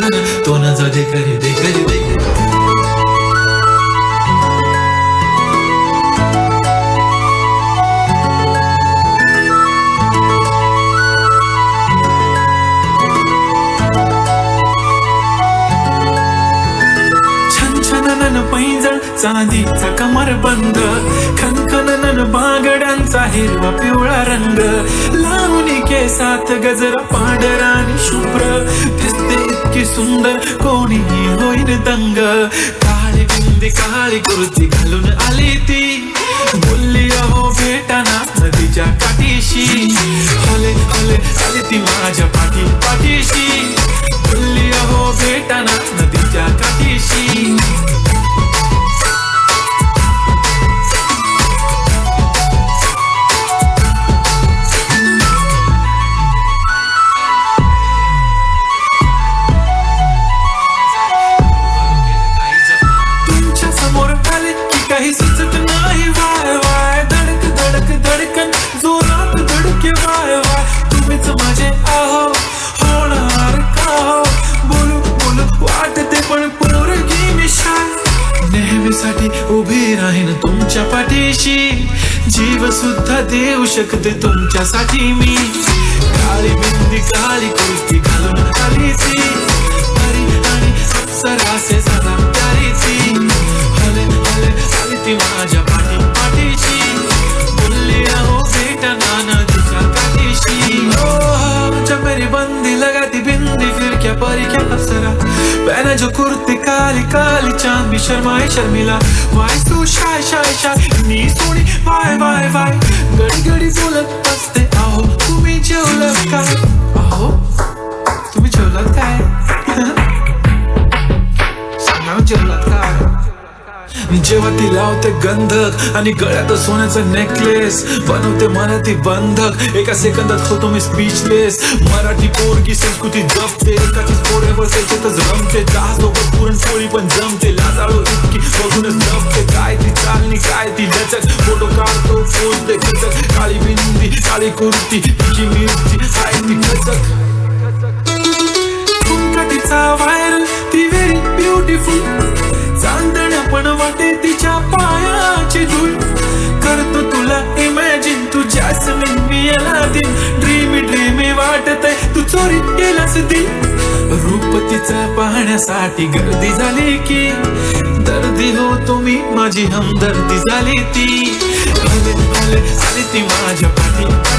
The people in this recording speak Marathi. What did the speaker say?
तो न जा दे करे दे करे दे पैंजण चांदीचा कमरबंद खनखनन बांगड्यांचा हिरवा पिवळा रंग लावून केसात गजरा पांढरा आणि शुभ्र दिसते इतकी सुंदर कोणीही होईल दंग काळी बिंदी काळी कुर्ती घालून आली ती बोलली अहो भेटाना नदीच्या काठीशी हले हले आली ती माझ्या पाठीशी बोलली अहो भेटाना नदीच्या काठीशी काही सुचत नाही वाय वाय धडक धडक धडकन जोरात धडके वाय वाय तुम्हीच माझे आहो होणार का हो बोलू बोलू वाटते पण पोरगी मी शाय नेहमीसाठी उभी राहीन तुमच्या पाठीशी जीव सुद्धा देऊ शकते तुमच्यासाठी मी काळी बिंदी काळी कुर्ती घालून आली ती आणि अप्सरासे सदा प्यारीची हले हले आली ती माझ्या पाठीशी बोलली अहो भेटना नदीच्या काठीशी जब मेरी बंदी लगाती बिंदी फिर क्या परी क्या अप्सरा पहना जो कुर्ती काली काली चांद भी शर्माए शर्मिला वाय तू शाय शाय शाय नी सोनी वाय वाय वाय घडी घडी बोलत असते अहो तुम्ही जेवलात काय अहो तुम्ही जेवलात काय जेवलात काय जेव्हा ती लावते गंधक आणि गळ्यात सोन्याचा नेकलेस बनवते मराठी बंधक एका सेकंदात होतो मी स्पीचलेस मराठी पोरगी संस्कृती जपते एकाचीच पोळ्यावर त्याच्यातच रमते चहासोबत पुरणपोळी पण जमते लाजाळू इतकी बघूनच जमते काय ती चालणी काय ती लचक फोटो काढतो पोज दे खचक काळी बिंदी काळी कुर्ती तिची मिरची आहे ती खचक तिचा व्हायरल ती व्हेरी ब्युटिफुल चांदण्या पण वाटे तिच्या पायाची धूळ करतो तुला इमॅजिन तू जॅस्मिन मी अलादीन ड्रीमी ड्रीमी वाटतय तू चोरी केलास दिल रूप तिचा पाहण्यासाठी गर्दी झाली की दर्दी हो तुम्ही माझी हमदर्दी झाली ती हले हले आली ती माझ्या पाठी